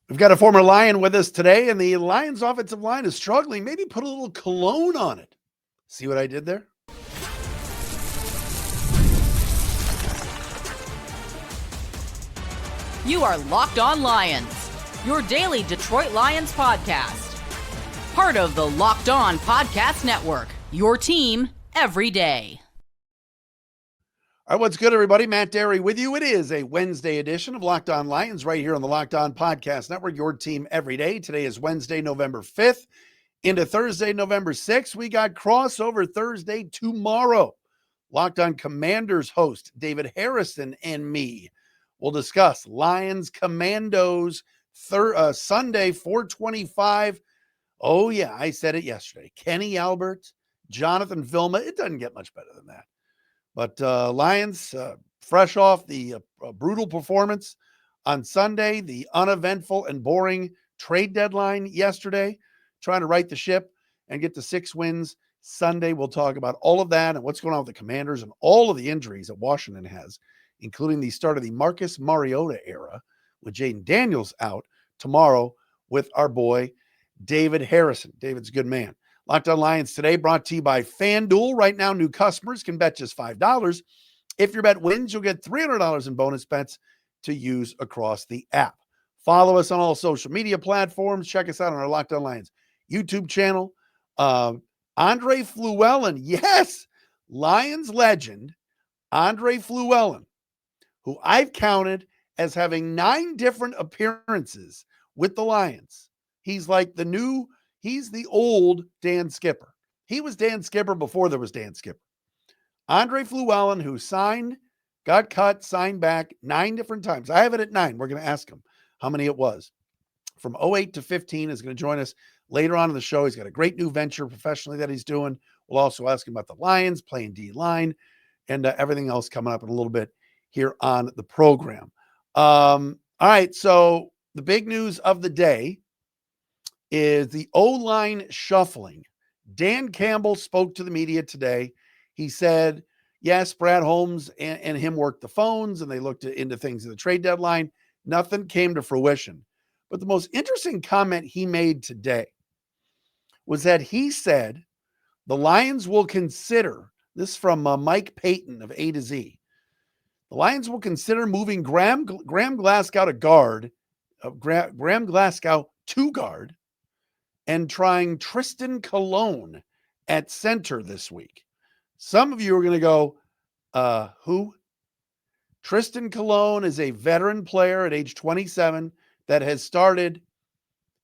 We've got a former Lion with us today, and the Lions offensive line is struggling. Maybe put a little cologne on it. See what I did there? You are Locked On Lions, your daily Detroit Lions podcast. Part of the Locked On Podcast Network, your team every day. All right, what's good, everybody? Matt Derry with you. It is a Wednesday edition of Locked On Lions right here on the Locked On Podcast Network, your team every day. Today is Wednesday, November 5th into Thursday, November 6th. We got crossover Thursday tomorrow. Locked On Commanders host David Harrison and me will discuss Lions Commandos Sunday, 425. Oh, yeah, I said it yesterday. Kenny Albert, Jonathan Vilma. It doesn't get much better than that. But Lions, fresh off the brutal performance on Sunday, the uneventful and boring trade deadline yesterday, trying to right the ship and get to 6 wins Sunday. We'll talk about all of that and what's going on with the Commanders and all of the injuries that Washington has, including the start of the Marcus Mariota era with Jaden Daniels out tomorrow with our boy David Harrison. David's a good man. Locked On Lions today brought to you by FanDuel. Right now, new customers can bet just $5. If your bet wins, you'll get $300 in bonus bets to use across the app. Follow us on all social media platforms. Check us out on our Locked On Lions YouTube channel. Andre Fluellen, yes, Lions legend, Andre Fluellen, who I've counted as having 9 different appearances with the Lions. He's like he's the old Dan Skipper. He was Dan Skipper before there was Dan Skipper. Andre Fluellen, who signed, got cut, signed back 9 different times. I have it at 9. We're going to ask him how many it was. From 08 to 15 is going to join us later on in the show. He's got a great new venture professionally that he's doing. We'll also ask him about the Lions, playing D-line, and everything else coming up in a little bit here on the program. All right, so the big news of the day is the O-line shuffling. Dan Campbell spoke to the media today. He said, yes, Brad Holmes and him worked the phones and they looked into things in the trade deadline. Nothing came to fruition. But the most interesting comment he made today was that he said the Lions will consider, this from Mike Payton of A to Z, the Lions will consider moving Graham Glasgow to guard, Graham Glasgow to guard, and trying Trystan Colon at center this week. Some of you are going to go, who? Trystan Colon is a veteran player at age 27 that has started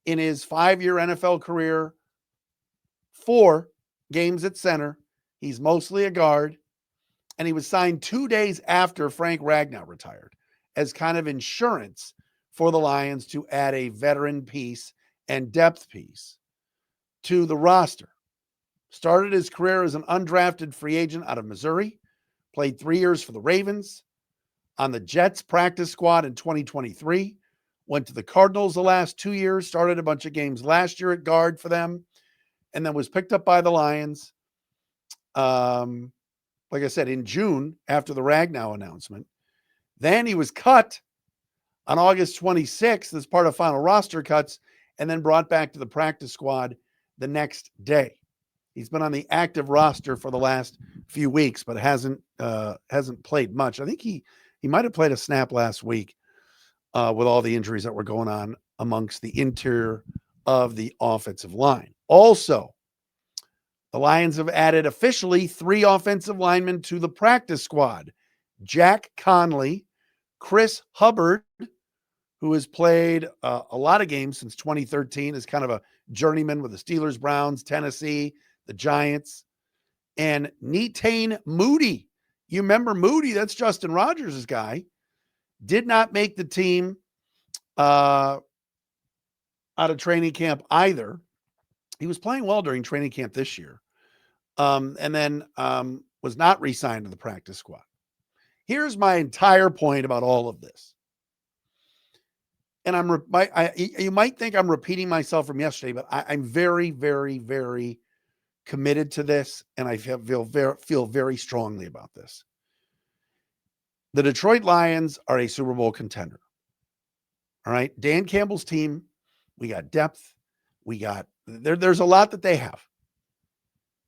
in his 5-year NFL career 4 games at center. He's mostly a guard, and he was signed 2 days after Frank Ragnow retired as kind of insurance for the Lions to add a veteran piece and depth piece to the roster. Started his career as an undrafted free agent out of Missouri, played 3 years for the Ravens, on the Jets practice squad in 2023, went to the Cardinals the last 2 years, started a bunch of games last year at guard for them, and then was picked up by the Lions, like I said, in June after the Ragnow announcement. Then he was cut on August 26th as part of final roster cuts and then brought back to the practice squad the next day. He's been on the active roster for the last few weeks, but hasn't played much. I think he might have played a snap last week with all the injuries that were going on amongst the interior of the offensive line. Also, the Lions have added officially 3 offensive linemen to the practice squad. Jack Conley, Chris Hubbard, who has played a lot of games since 2013, is kind of a journeyman with the Steelers, Browns, Tennessee, the Giants, and Netane Moody. You remember Moody? That's Justin Rogers' guy. Did not make the team out of training camp either. He was playing well during training camp this year, and then was not re-signed to the practice squad. Here's my entire point about all of this. And you might think I'm repeating myself from yesterday, but I'm very, very, very committed to this, and I feel very strongly about this. The Detroit Lions are a Super Bowl contender. All right. Dan Campbell's team, we got depth. There's a lot that they have.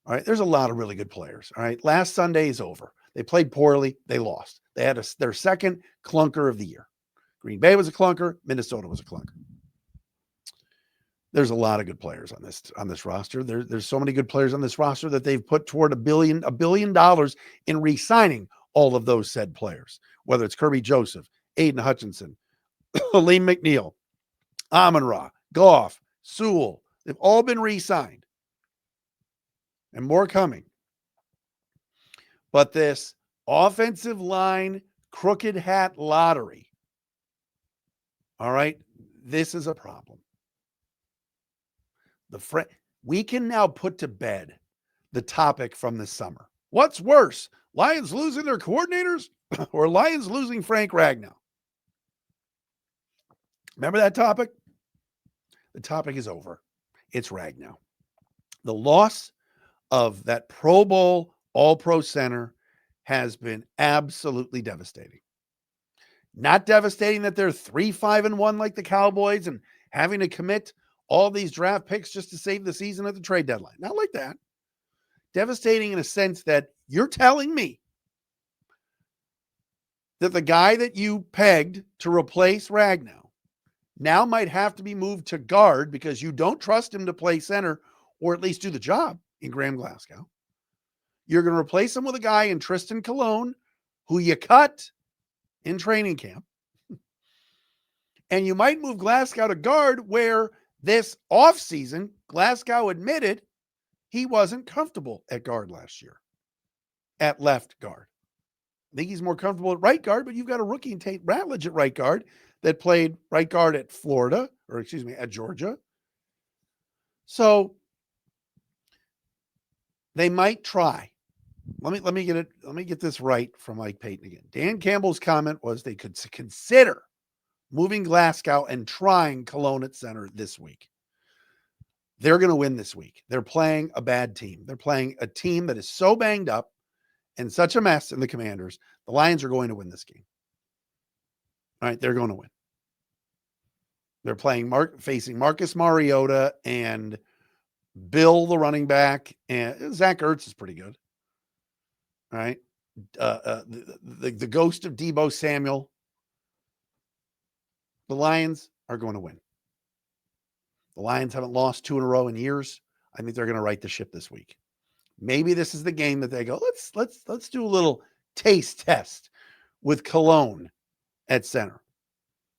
All right. There's a lot of really good players. All right. Last Sunday is over. They played poorly. They lost. They had their second clunker of the year. Green Bay was a clunker. Minnesota was a clunker. There's a lot of good players on this roster. There's so many good players on this roster that they've put toward $1 billion in re-signing all of those said players, whether it's Kirby Joseph, Aiden Hutchinson, Aleem McNeil, Amon-Ra, Goff, Sewell. They've all been re-signed and more coming. But this offensive line crooked hat lottery, all right, this is a problem. We can now put to bed the topic from this summer. What's worse, Lions losing their coordinators or Lions losing Frank Ragnow? Remember that topic? The topic is over. It's Ragnow. The loss of that Pro Bowl All-Pro center has been absolutely devastating. Not devastating that they're 3-5-1 like the Cowboys and having to commit all these draft picks just to save the season at the trade deadline. Not like that. Devastating in a sense that you're telling me that the guy that you pegged to replace Ragnow now might have to be moved to guard because you don't trust him to play center or at least do the job in Graham Glasgow. You're going to replace him with a guy in Trystan Colon who you cut in training camp. And you might move Glasgow to guard where this offseason, Glasgow admitted he wasn't comfortable at guard last year, at left guard. I think he's more comfortable at right guard, but you've got a rookie in Tate Ratledge at right guard that played right guard at at Georgia. So they might try. Let me get this right from Mike Payton again. Dan Campbell's comment was they could consider moving Glasgow and trying Colon at center this week. They're going to win this week. They're playing a bad team. They're playing a team that is so banged up and such a mess in the Commanders. The Lions are going to win this game. All right, they're going to win. They're playing facing Marcus Mariota and Bill, the running back, and Zach Ertz is pretty good. All right. The ghost of Deebo Samuel. The Lions are going to win. The Lions haven't lost 2 in a row in years. I think they're going to right the ship this week. Maybe this is the game that they go, let's do a little taste test with Colon at center.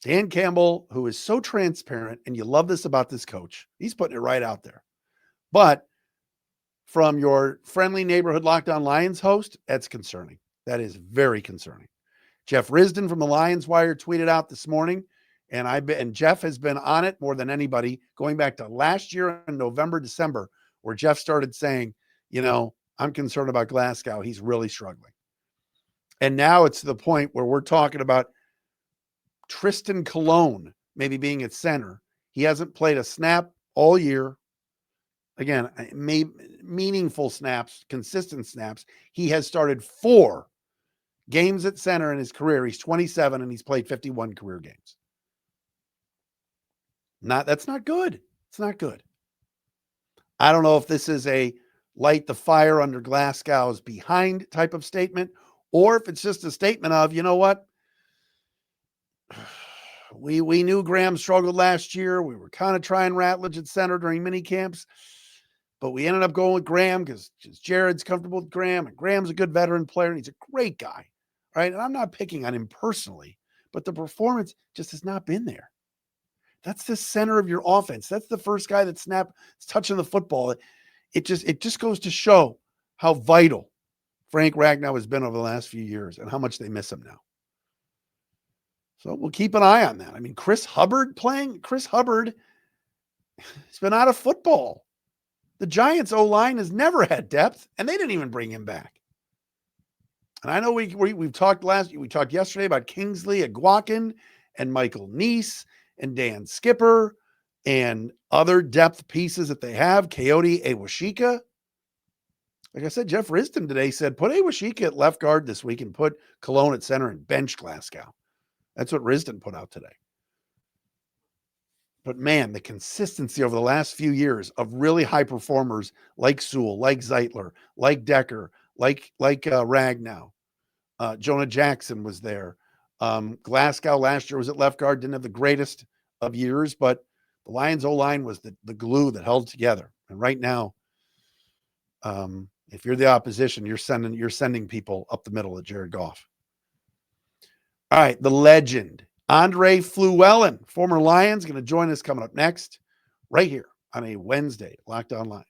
Dan Campbell, who is so transparent, and you love this about this coach, he's putting it right out there. But from your friendly neighborhood Locked On Lions host, that's concerning. That is very concerning. Jeff Risdon from the Lions Wire tweeted out this morning, and Jeff has been on it more than anybody, going back to last year in November, December, where Jeff started saying, I'm concerned about Glasgow. He's really struggling. And now it's to the point where we're talking about Trystan Colon maybe being at center. He hasn't played a snap all year. Again, meaningful snaps, consistent snaps. He has started 4 games at center in his career. He's 27 and he's played 51 career games. That's not good. It's not good. I don't know if this is a light the fire under Glasgow's behind type of statement, or if it's just a statement of, you know what? We knew Graham struggled last year. We were kind of trying Ratledge at center during mini camps, but we ended up going with Graham because Jared's comfortable with Graham, and Graham's a good veteran player, and he's a great guy, right? And I'm not picking on him personally, but the performance just has not been there. That's the center of your offense. That's the first guy that's touching the football. It just goes to show how vital Frank Ragnow has been over the last few years and how much they miss him now. So we'll keep an eye on that. I mean, Chris Hubbard has been out of football. The Giants O-line has never had depth, and they didn't even bring him back. And I know we've talked yesterday about Kingsley Agwakin and Michael Neese and Dan Skipper and other depth pieces that they have. Coyote Awashika. Like I said, Jeff Risdon today said, put Awashika at left guard this week and put Colon at center and bench Glasgow. That's what Risdon put out today. man, the consistency over the last few years of really high performers like Sewell, like Zeitler, like Decker, like Ragnow, Jonah Jackson was there. Glasgow last year was at left guard, didn't have the greatest of years, but the Lions O-line was the glue that held together. And right now, if you're the opposition, you're sending people up the middle at Jared Goff. All right, the legend, Andre Fluellen, former Lions, going to join us coming up next, right here on a Wednesday, Locked On Lions.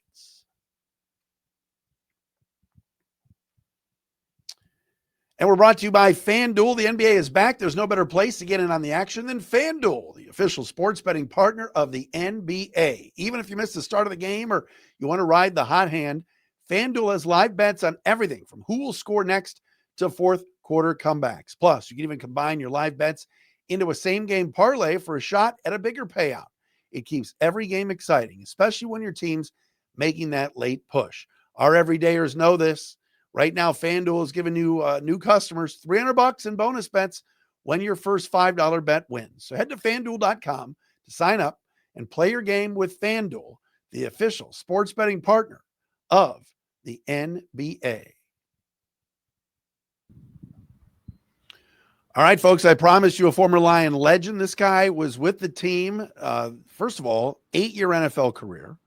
And we're brought to you by FanDuel. The NBA is back. There's no better place to get in on the action than FanDuel, the official sports betting partner of the NBA. Even if you missed the start of the game or you want to ride the hot hand, FanDuel has live bets on everything from who will score next to fourth quarter comebacks. Plus, you can even combine your live bets into a same-game parlay for a shot at a bigger payout. It keeps every game exciting, especially when your team's making that late push. Our everydayers know this. Right now, FanDuel is giving you new customers $300 in bonus bets when your first $5 bet wins. So head to FanDuel.com to sign up and play your game with FanDuel, the official sports betting partner of the NBA. All right, folks, I promised you a former Lion legend. This guy was with the team, first of all, 8-year NFL career.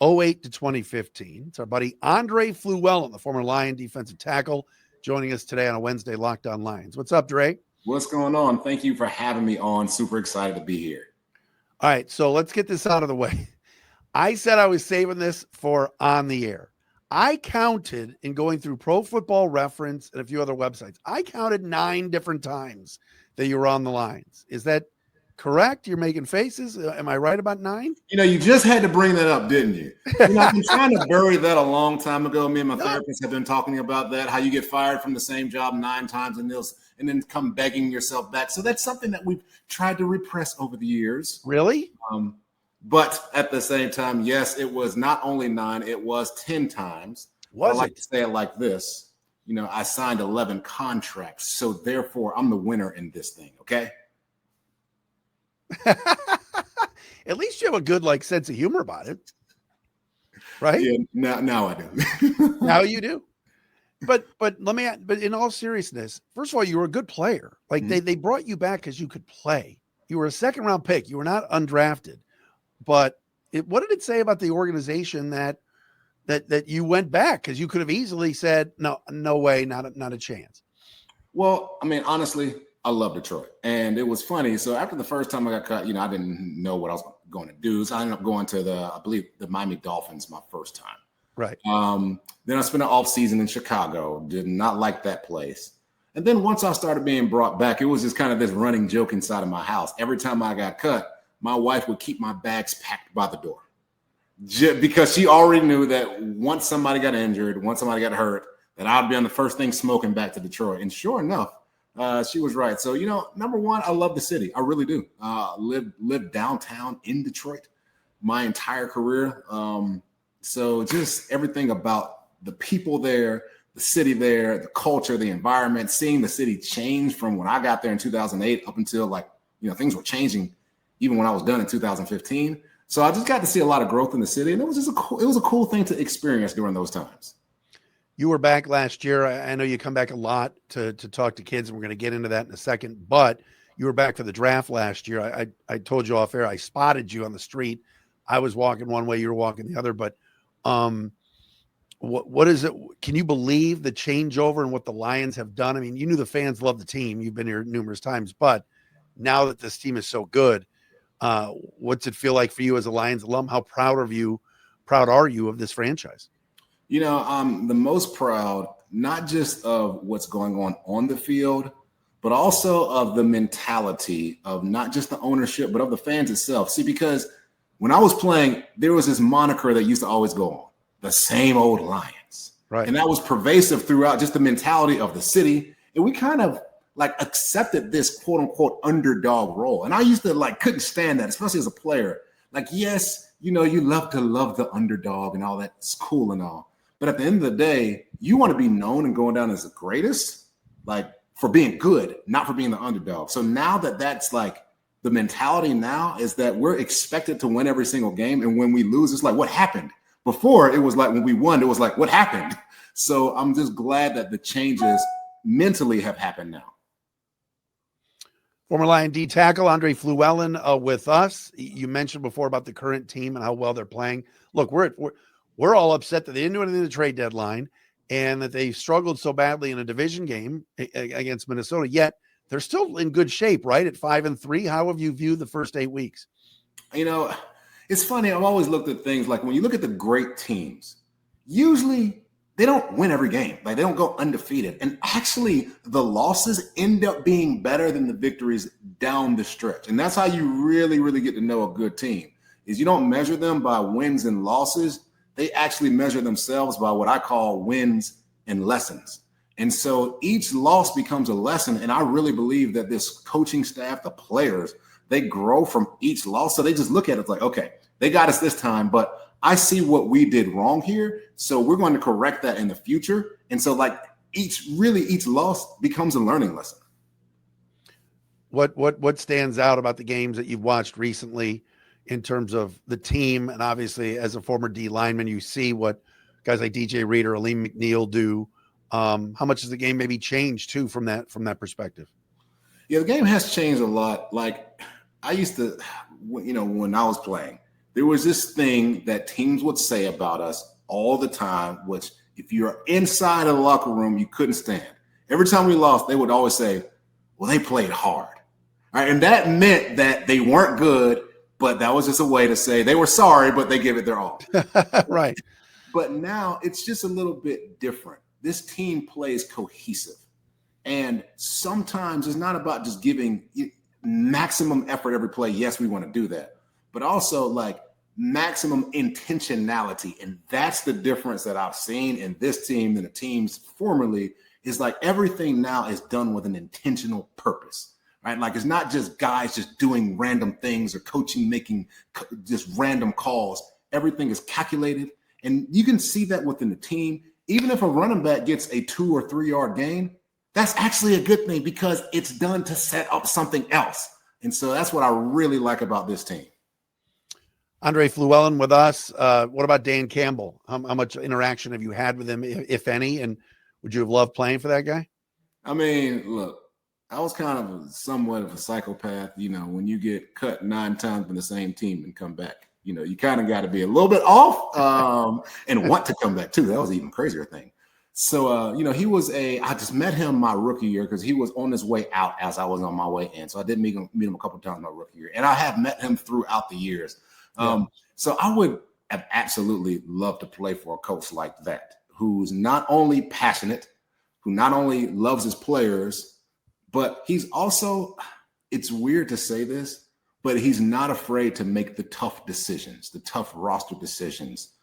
2008 to 2015. It's our buddy Andre Fluellen, the former Lion defensive tackle, joining us today on a Wednesday Locked On Lions. What's up, Dre? What's going on? Thank you for having me on. Super excited to be here. All right, so let's get this out of the way. I said I was saving this for on the air. I counted in going through Pro Football Reference and a few other websites. I counted 9 different times that you were on the Lions. Is that correct? You're making faces. Am I right about 9? You just had to bring that up, didn't you? I've been trying to bury that a long time ago. Me and my therapist have been talking about that, how you get fired from the same job 9 times and then come begging yourself back. So that's something that we've tried to repress over the years. Really? But at the same time, yes, it was not only 9, it was 10 times. I like to say it like this. I signed 11 contracts. So therefore, I'm the winner in this thing, okay? At least you have a good sense of humor about it, right? Yeah, now I do. Now you do. But in all seriousness, first of all, you were a good player. They brought you back because you could play. You were a 2nd-round pick. You were not undrafted. But what did it say about the organization that you went back? Because you could have easily said, no way, not a chance. Well, I mean, honestly, I love Detroit. And it was funny. So after the first time I got cut, I didn't know what I was going to do. So I ended up going to I believe the Miami Dolphins my first time. Right. Then I spent an off season in Chicago. Did not like that place. And then once I started being brought back, it was just kind of this running joke inside of my house. Every time I got cut, my wife would keep my bags packed by the door. Because she already knew that once somebody got injured, once somebody got hurt, that I'd be on the first thing smoking back to Detroit. And sure enough, she was right. So, number one, I love the city. I really do. Lived downtown in Detroit my entire career. So just everything about the people there, the city there, the culture, the environment, seeing the city change from when I got there in 2008 up until things were changing even when I was done in 2015. So I just got to see a lot of growth in the city. And it was just a cool thing to experience during those times. You were back last year. I know you come back a lot to talk to kids, and we're going to get into that in a second. But you were back for the draft last year. I told you off air, I spotted you on the street. I was walking one way, you were walking the other. But what is it? Can you believe the changeover and what the Lions have done? I mean, you knew the fans love the team. You've been here numerous times. But now that this team is so good, what's it feel like for you as a Lions alum? How proud are you of this franchise? I'm the most proud, not just of what's going on the field, but also of the mentality of not just the ownership, but of the fans itself. See, because when I was playing, there was this moniker that used to always go on, the same old Lions. Right. And that was pervasive throughout just the mentality of the city. And we kind of accepted this quote unquote underdog role. And I used to couldn't stand that, especially as a player. Yes, you love to love the underdog and all that. It's cool and all. But at the end of the day, you want to be known and going down as the greatest, for being good, not for being the underdog. So now that that's the the mentality now is that we're expected to win every single game. And when we lose, it's like, what happened? Before, it was like when we won, it was like, what happened? So I'm just glad that the changes mentally have happened now. Former Lion D tackle Andre Fluellen with us. You mentioned before about the current team and how well they're playing. Look, we're all upset that they didn't do anything at the trade deadline and that they struggled so badly in a division game against Minnesota. Yet they're still in good shape, right? At 5-3. How have you viewed the first 8 weeks? You know, it's funny. I've always looked at things like when you look at the great teams, usually they don't win every game. Like they don't go undefeated. And actually the losses end up being better than the victories down the stretch. And that's how you really, really get to know a good team is you don't measure them by wins and losses. They actually measure themselves by what I call wins and lessons. And so each loss becomes a lesson. And I really believe that this coaching staff, the players, they grow from each loss. So they just look at it like, okay, they got us this time, but I see what we did wrong here. So we're going to correct that in the future. And so like each loss becomes a learning lesson. What stands out about the games that you've watched recently in terms of the team? And obviously as a former D lineman, you see what guys like DJ Reed or Aleem McNeil do. How much has the game maybe changed too from that perspective? Yeah, the game has changed a lot. Like I used to, when I was playing, there was this thing that teams would say about us all the time, which if you're inside of the locker room, you couldn't stand. Every time we lost, they would always say, well, they played hard. All right, and that meant that they weren't good, but that was just a way to say they were sorry, but they give it their all. Right. But now it's just a little bit different. This team plays cohesive. And sometimes it's not about just giving maximum effort every play. Yes, we want to do that. But also like maximum intentionality. And that's the difference that I've seen in this team than the teams formerly is like everything now is done with an intentional purpose, right? Like it's not just guys just doing random things or coaching, making just random calls. Everything is calculated. And you can see that within the team. Even if a running back gets a 2 or 3 yard gain, that's actually a good thing because it's done to set up something else. And so that's what I really like about this team. Andre Fluellen with us. What about Dan Campbell? How much interaction have you had with him, if any? And would you have loved playing for that guy? I mean, look, I was kind of somewhat of a psychopath. When you get cut 9 times from the same team and come back, you kind of got to be a little bit off and want to come back too. That was an even crazier thing. So, he was I just met him my rookie year because he was on his way out as I was on my way in. So I did meet him a couple of times my rookie year. And I have met him throughout the years. So I would have absolutely loved to play for a coach like that, who's not only passionate, who not only loves his players, but he's also, it's weird to say this, but he's not afraid to make the tough decisions, the tough roster decisions.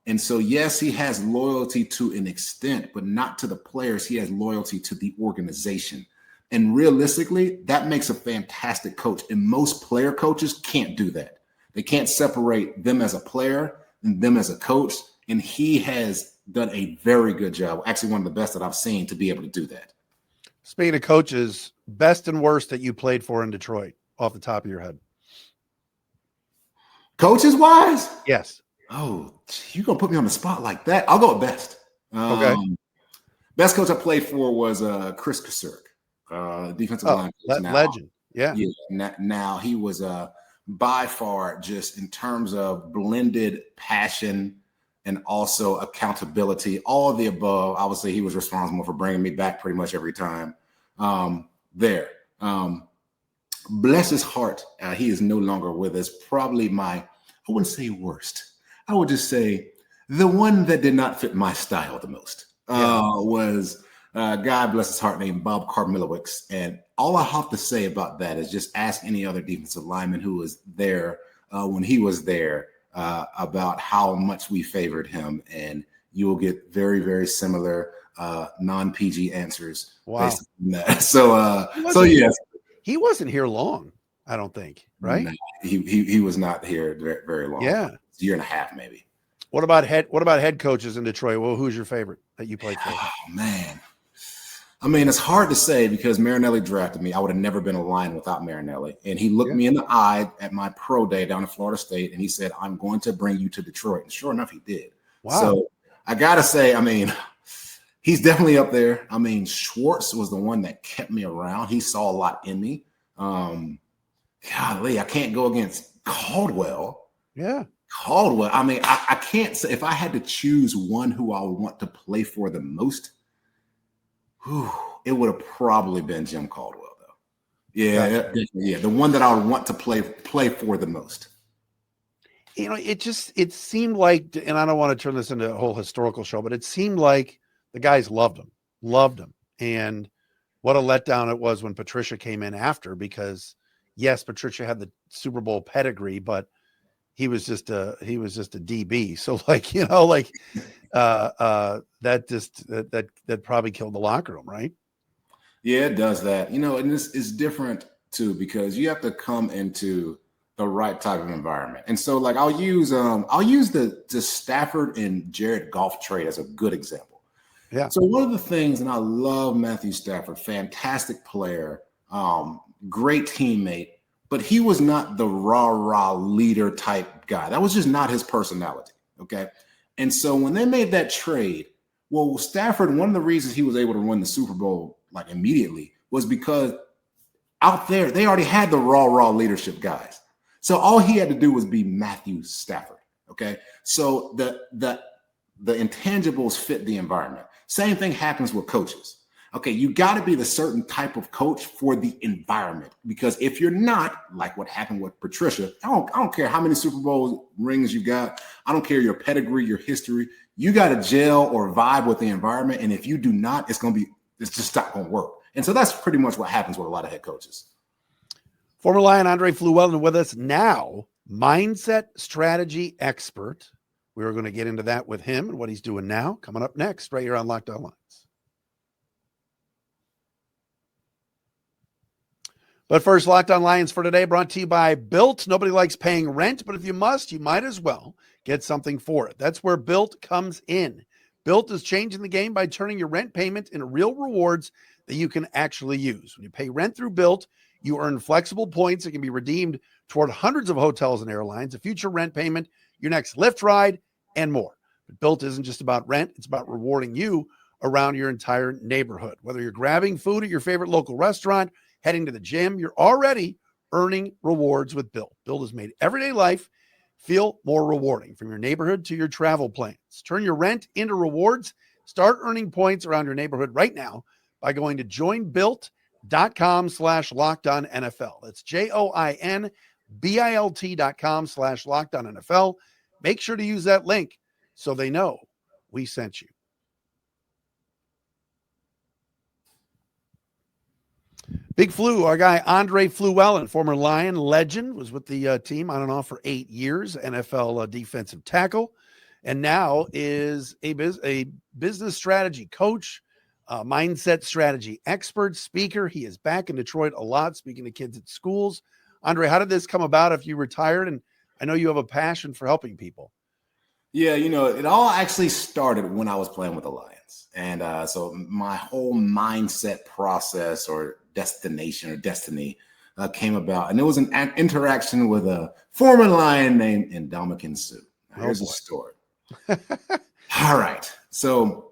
And so, yes, he has loyalty to an extent, but not to the players. He has loyalty to the organization. And realistically, that makes a fantastic coach. And most player coaches can't do that. They can't separate them as a player and them as a coach. And he has done a very good job, actually one of the best that I've seen to be able to do that. Speaking of coaches, best and worst that you played for in Detroit off the top of your head? Coaches wise? Yes. Oh, you're going to put me on the spot like that. I'll go with best. Okay. Best coach I played for was Chris Kasurk, defensive line coach now. Legend. Yeah. Now he was by far just in terms of blended passion and also accountability, all of the above. Obviously, he was responsible for bringing me back pretty much every time there. Bless his heart. He is no longer with us. Probably I wouldn't say worst. I would just say the one that did not fit my style the most was a guy, bless his heart, named Bob Karmilowicz. And all I have to say about that is just ask any other defensive lineman who was there when he was there about how much we favored him. And you will get very, very similar non-PG answers. Wow. Based on that. So yes. He wasn't here long, I don't think, right? No, he was not here very, very long. Yeah. A year and a half, maybe. What about head coaches in Detroit? Well, who's your favorite that you played for? Oh, man. I mean, it's hard to say because Marinelli drafted me. I would have never been a Lion without Marinelli. And he looked me in the eye at my pro day down in Florida State, and he said, I'm going to bring you to Detroit. And sure enough, he did. Wow. So I got to say, I mean, he's definitely up there. I mean, Schwartz was the one that kept me around. He saw a lot in me. Golly, I can't go against Caldwell. Yeah. Caldwell. I mean, I can't say if I had to choose one who I would want to play for the most, it would have probably been Jim Caldwell, though. Yeah, yeah, the one that I would want to play for the most. You know, it seemed like, and I don't want to turn this into a whole historical show, but it seemed like the guys loved him. And what a letdown it was when Patricia came in after, because yes, Patricia had the Super Bowl pedigree, but he was just a DB. So that probably killed the locker room, right? Yeah, it does that. You know, and this is different too, because you have to come into the right type of environment. And so like I'll use the Stafford and Jared Goff trade as a good example. Yeah. So one of the things, and I love Matthew Stafford, fantastic player, great teammate, but he was not the rah-rah leader type guy. That was just not his personality, okay? And so when they made that trade, well, Stafford, one of the reasons he was able to win the Super Bowl like immediately was because out there, they already had the raw leadership guys. So all he had to do was be Matthew Stafford, okay? So the intangibles fit the environment. Same thing happens with coaches. Okay, you got to be the certain type of coach for the environment, because if you're not, like what happened with Patricia, I don't care how many Super Bowl rings you got. I don't care your pedigree, your history. You got to gel or vibe with the environment, and if you do not, it's just not going to work. And so that's pretty much what happens with a lot of head coaches. Former Lion Andre Fluellen with us now, mindset strategy expert. We are going to get into that with him and what he's doing now. Coming up next, right here on Locked On Lions. But first, Locked On Lions for today, brought to you by BILT. Nobody likes paying rent, but if you must, you might as well get something for it. That's where BILT comes in. BILT is changing the game by turning your rent payment into real rewards that you can actually use. When you pay rent through BILT, you earn flexible points that can be redeemed toward hundreds of hotels and airlines, a future rent payment, your next Lyft ride, and more. But BILT isn't just about rent. It's about rewarding you around your entire neighborhood. Whether you're grabbing food at your favorite local restaurant, heading to the gym, you're already earning rewards with BILT. BILT has made everyday life feel more rewarding, from your neighborhood to your travel plans. Turn your rent into rewards. Start earning points around your neighborhood right now by going to joinbilt.com/LockedOnNFL. That's joinbilt.com/LockedOnNFL. Make sure to use that link so they know we sent you. Big Flu, our guy Andre Fluellen, former Lion legend, was with the team on and off for 8 years, NFL defensive tackle, and now is a business strategy coach, mindset strategy expert, speaker. He is back in Detroit a lot, speaking to kids at schools. Andre, how did this come about if you retired? And I know you have a passion for helping people. Yeah, you know, it all actually started when I was playing with the Lions. And so my whole mindset process or destination or destiny came about. And it was an interaction with a former Lion named Ndamukong Suh. Here's the story. All right. So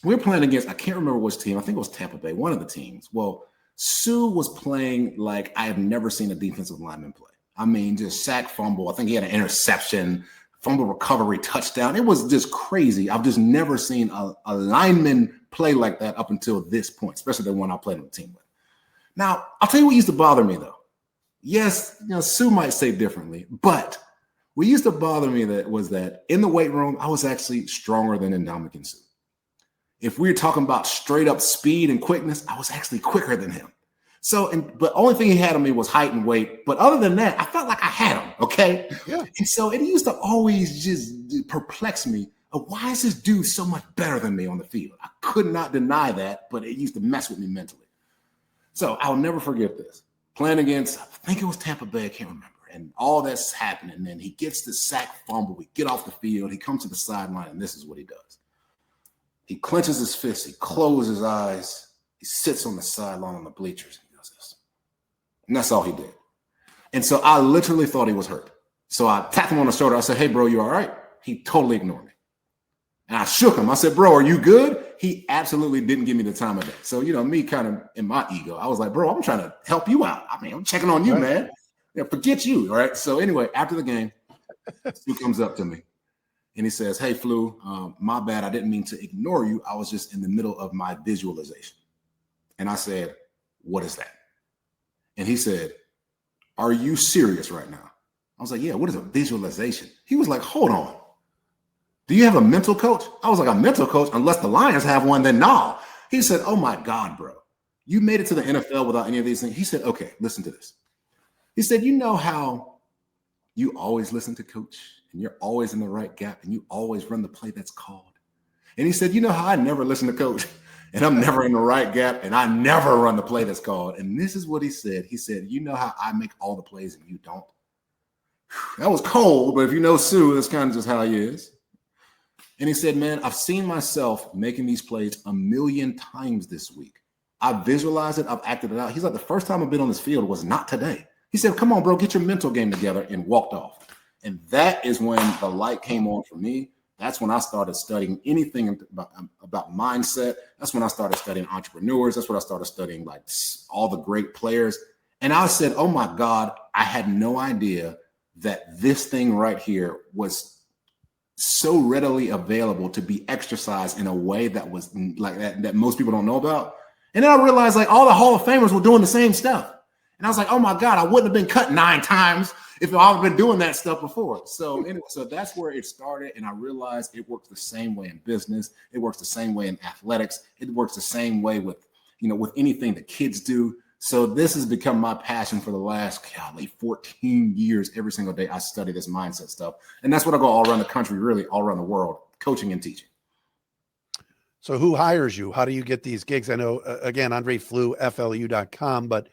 we were playing against, I can't remember which team. I think it was Tampa Bay, one of the teams. Well, Suh was playing like I have never seen a defensive lineman play. I mean, just sack, fumble. I think he had an interception, fumble recovery, touchdown. It was just crazy. I've just never seen a lineman play like that up until this point, especially the one I played on the team with. Now, I'll tell you what used to bother me, though. Yes, you know, Suh might say differently, but what used to bother me that in the weight room, I was actually stronger than Ndamukong Suh. If we were talking about straight up speed and quickness, I was actually quicker than him. So, but only thing he had on me was height and weight. But other than that, I felt like I had him. Okay. Yeah. And so it used to always just perplex me. Why is this dude so much better than me on the field? I could not deny that, but it used to mess with me mentally. So I'll never forget this. Playing against, I think it was Tampa Bay, I can't remember. And all that's happening. And then he gets the sack fumble. We get off the field. He comes to the sideline, and this is what he does. He clenches his fist. He closes his eyes. He sits on the sideline on the bleachers and he does this. And that's all he did. And so I literally thought he was hurt. So I tapped him on the shoulder. I said, hey, bro, you all right? He totally ignored me. And I shook him. I said, bro, are you good? He absolutely didn't give me the time of day. So, me kind of in my ego, I was like, bro, I'm trying to help you out. I mean, I'm checking on you, man. Forget you. All right. So anyway, after the game, Stu comes up to me and he says, hey, Flu, my bad. I didn't mean to ignore you. I was just in the middle of my visualization. And I said, what is that? And he said, are you serious right now? I was like, yeah, what is a visualization? He was like, hold on. Do you have a mental coach? I was like, a mental coach? Unless the Lions have one, then no. He said, oh my God, bro. You made it to the NFL without any of these things. He said, okay, listen to this. He said, you know how you always listen to coach and you're always in the right gap and you always run the play that's called. And he said, you know how I never listen to coach and I'm never in the right gap and I never run the play that's called. And this is what he said. He said, you know how I make all the plays and you don't? That was cold, but if you know Sue, that's kind of just how he is. And he said, man, I've seen myself making these plays 1,000,000 times this week. I visualized it. I've acted it out. He's like, the first time I've been on this field was not today. He said, come on, bro, get your mental game together, and walked off. And that is when the light came on for me. That's when I started studying anything about mindset. That's when I started studying entrepreneurs. That's when I started studying like all the great players. And I said, oh my God, I had no idea that this thing right here was so readily available to be exercised in a way that was like that most people don't know about. And then I realized like all the Hall of Famers were doing the same stuff. And I was like, oh my God, I wouldn't have been cut 9 times if I've been doing that stuff before. So anyway, so that's where it started. And I realized it works the same way in business. It works the same way in athletics. It works the same way with, with anything that kids do. So this has become my passion for the last 14 years. Every single day I study this mindset stuff. And that's what I go all around the country, really all around the world, coaching and teaching. So who hires you? How do you get these gigs? I know, again, Andre Flu.com, but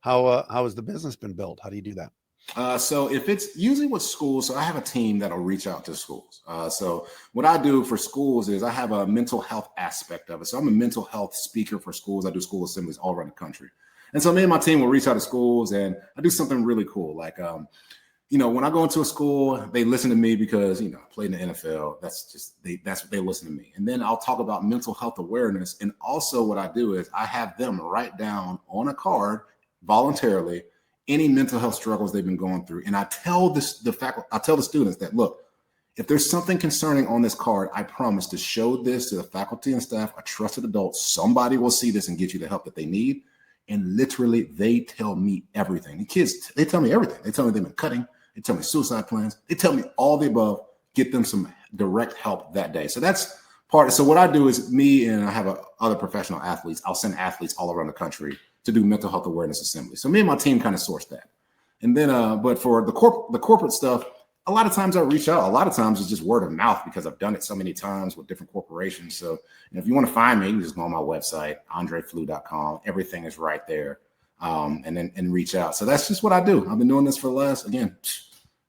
how has the business been built? How do you do that? So if it's usually with schools, so I have a team that'll reach out to schools. So what I do for schools is I have a mental health aspect of it. So I'm a mental health speaker for schools. I do school assemblies all around the country. And so me and my team will reach out to schools and I do something really cool. Like, when I go into a school, they listen to me because, I played in the NFL. That's what they listen to me. And then I'll talk about mental health awareness. And also what I do is I have them write down on a card voluntarily any mental health struggles they've been going through. And I tell the students that, look, if there's something concerning on this card, I promise to show this to the faculty and staff, a trusted adult. Somebody will see this and get you the help that they need. And literally, they tell me everything. The kids, they tell me everything. They tell me they've been cutting. They tell me suicide plans. They tell me all the above, get them some direct help that day. So that's part. So what I do is me and I have other professional athletes. I'll send athletes all around the country to do mental health awareness assembly. So me and my team kind of source that. And then, but for the corporate stuff, a lot of times I reach out. A lot of times it's just word of mouth because I've done it so many times with different corporations. So if you want to find me, you can just go on my website, andreflu.com. Everything is right there. And reach out. So that's just what I do. I've been doing this for the last,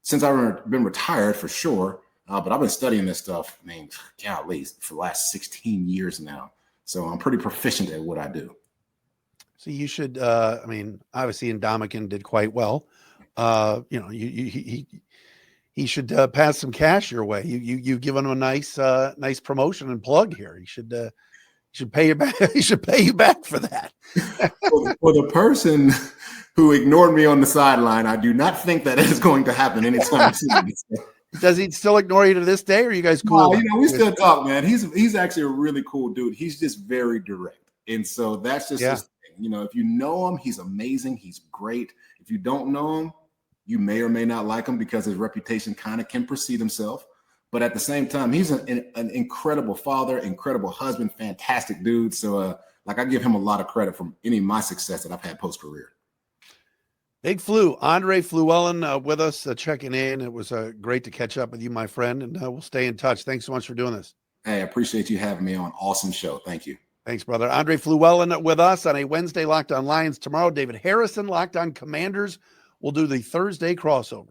since I've been retired for sure. But I've been studying this stuff, at least for the last 16 years now. So I'm pretty proficient at what I do. So you should, obviously Indomitian did quite well. He should pass some cash your way. You've given him a nice promotion and plug here. He should pay you back. He should pay you back for that. For the person who ignored me on the sideline, I do not think that is going to happen anytime soon. Does he still ignore you to this day? Or are you guys cool? We still talk, man. He's actually a really cool dude. He's just very direct, and so that's just his thing. If you know him, he's amazing. He's great. If you don't know him, you may or may not like him because his reputation kind of can precede himself. But at the same time, he's an incredible father, incredible husband, fantastic dude. So I give him a lot of credit for any of my success that I've had post-career. Big Flu, Andre Fluellen with us, checking in. It was great to catch up with you, my friend, and we'll stay in touch. Thanks so much for doing this. Hey, I appreciate you having me on. Awesome show. Thank you. Thanks, brother. Andre Fluellen with us on a Wednesday Locked On Lions. Tomorrow, David Harrison, Locked On Commanders. We'll do the Thursday crossover.